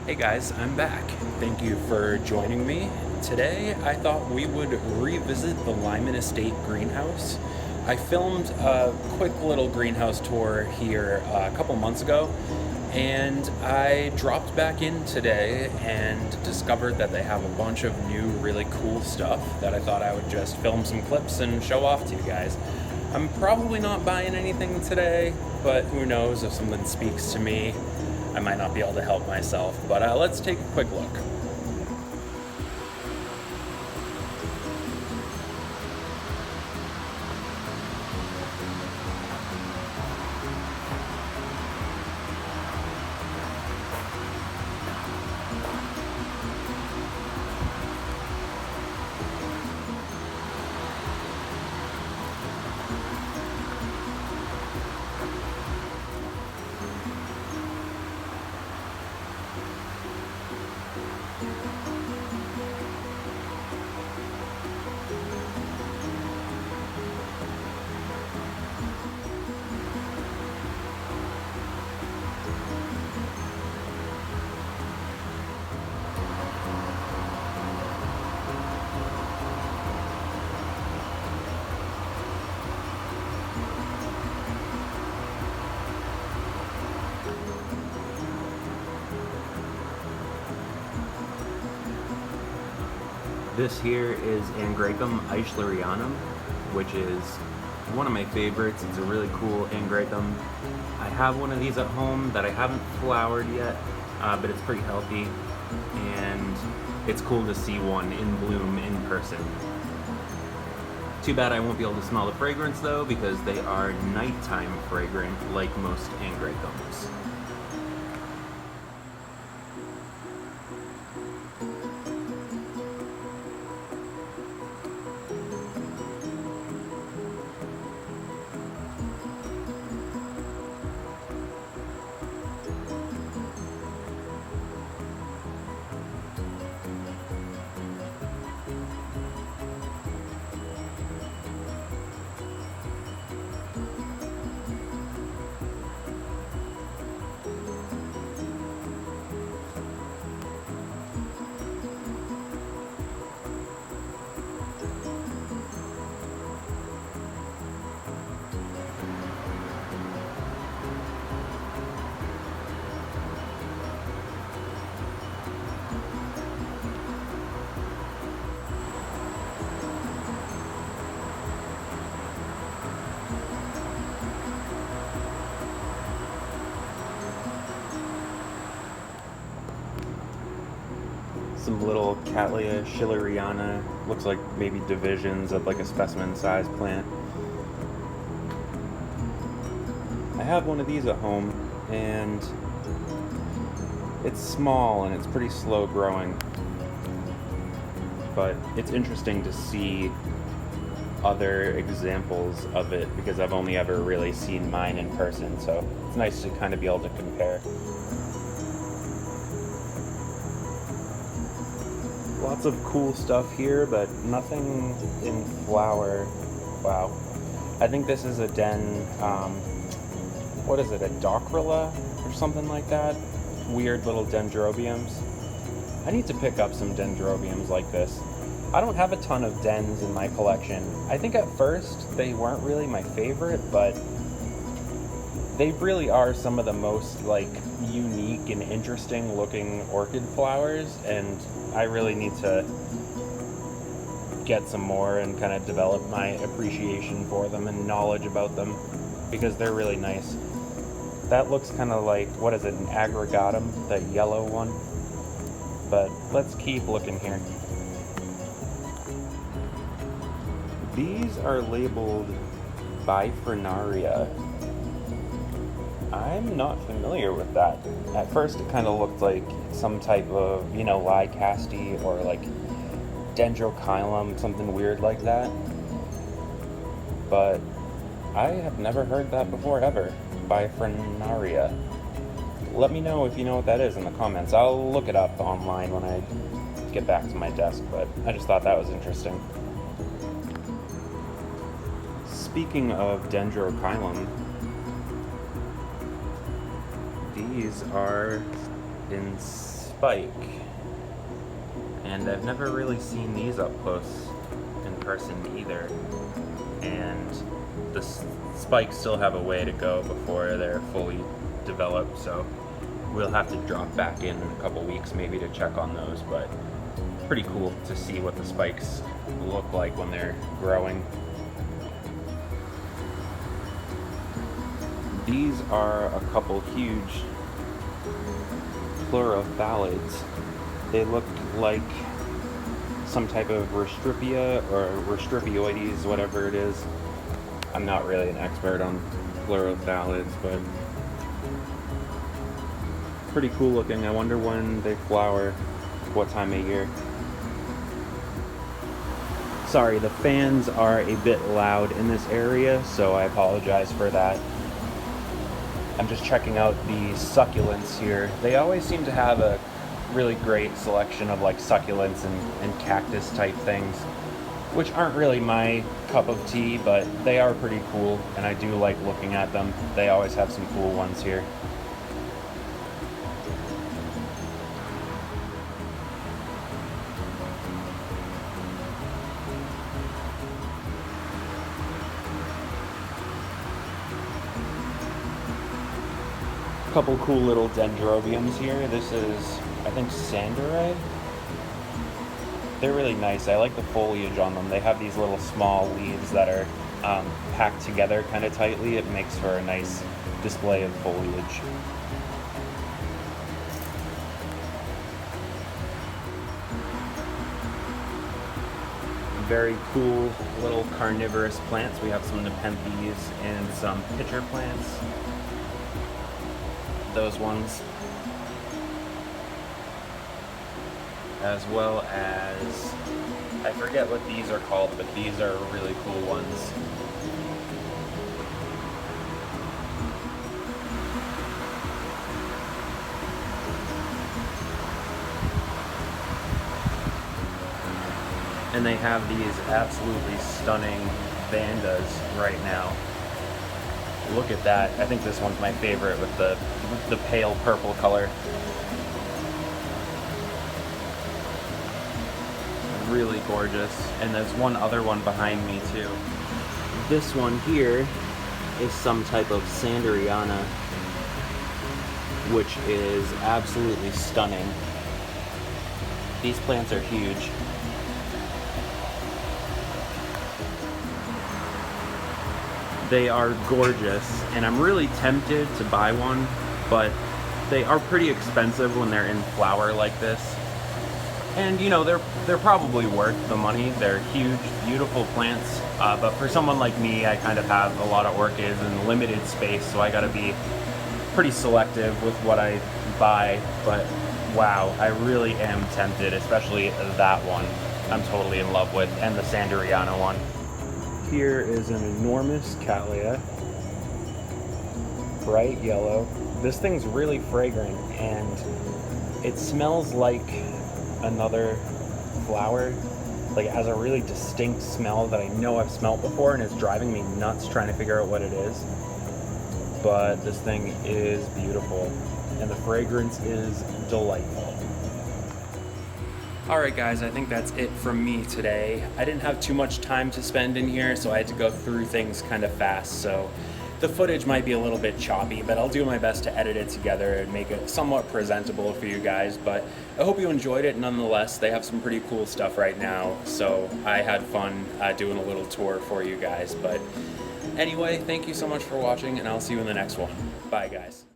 Hey guys, I'm back. Thank you for joining me. Today I thought we would revisit the Lyman Estate greenhouse. I filmed a quick little greenhouse tour here a couple months ago, and I dropped back in today and discovered that they have a bunch of new, really cool stuff that I thought I would just film some clips and show off to you guys. I'm probably not buying anything today, but who knows if something speaks to me. I might not be able to help myself, but let's take a quick look. This here is Angraecum eichlerianum, which is one of my favorites. It's a really cool Angraecum. I have one of these at home that I haven't flowered yet, but it's pretty healthy, and it's cool to see one in bloom in person. Too bad I won't be able to smell the fragrance though, because they are nighttime fragrant like most Angraecums. Some little Cattleya schilleriana, looks like maybe divisions of like a specimen sized plant. I have one of these at home, and it's small and it's pretty slow growing, but it's interesting to see other examples of it because I've only ever really seen mine in person, so it's nice to kind of be able to compare. Lots of cool stuff here, but nothing in flower. Wow. I think this is a what is it, a Docrilla or something like that? Weird little dendrobiums. I need to pick up some dendrobiums like this. I don't have a ton of dens in my collection. I think at first they weren't really my favorite, but they really are some of the most like unique and interesting looking orchid flowers, and I really need to get some more and kind of develop my appreciation for them and knowledge about them because they're really nice. That looks kind of like, what is it, an aggregatum, that yellow one? But let's keep looking here. These are labeled Bifrenaria. I'm not familiar with that. At first it kind of looked like some type of, Lycaste or like Dendrochilum, something weird like that. But I have never heard that before ever. Bifrenaria. Let me know if you know what that is in the comments. I'll look it up online when I get back to my desk, but I just thought that was interesting. Speaking of Dendrochilum, these are in spike. And I've never really seen these up close in person either. And the spikes still have a way to go before they're fully developed, so we'll have to drop back in a couple weeks maybe to check on those, but pretty cool to see what the spikes look like when they're growing. These are a couple huge pleurophalids. They look like some type of Restripia or Restripioides, whatever it is. I'm not really an expert on pleurophalids, but pretty cool looking. I wonder when they flower, what time of year. Sorry, the fans are a bit loud in this area, so I apologize for that. I'm just checking out the succulents here. They always seem to have a really great selection of like succulents and cactus type things, which aren't really my cup of tea, but they are pretty cool, and I do like looking at them. They always have some cool ones here. Couple cool little dendrobiums here. This is, I think, Sanderai. They're really nice. I like the foliage on them. They have these little small leaves that are packed together kind of tightly. It makes for a nice display of foliage. Very cool little carnivorous plants. We have some Nepenthes and some pitcher plants. Those ones, as well as, I forget what these are called, but these are really cool ones. And they have these absolutely stunning Vandas right now. Look at that. I think this one's my favorite with the pale purple color. Really gorgeous. And there's one other one behind me too. This one here is some type of Sanderiana, which is absolutely stunning. These plants are huge. They are gorgeous, and I'm really tempted to buy one, but they are pretty expensive when they're in flower like this. And you know, they're probably worth the money. They're huge, beautiful plants, but for someone like me, I kind of have a lot of orchids and limited space, so I gotta be pretty selective with what I buy. But wow, I really am tempted, especially that one I'm totally in love with, and the Sanderiana one. Here is an enormous Cattleya, bright yellow. This thing's really fragrant, and it smells like another flower. Like, it has a really distinct smell that I know I've smelled before, and it's driving me nuts trying to figure out what it is. But this thing is beautiful, and the fragrance is delightful. Alright guys, I think that's it from me today. I didn't have too much time to spend in here, so I had to go through things kind of fast, so the footage might be a little bit choppy, but I'll do my best to edit it together and make it somewhat presentable for you guys. But I hope you enjoyed it nonetheless. They have some pretty cool stuff right now, so I had fun doing a little tour for you guys. But anyway, thank you so much for watching, and I'll see you in the next one. Bye guys.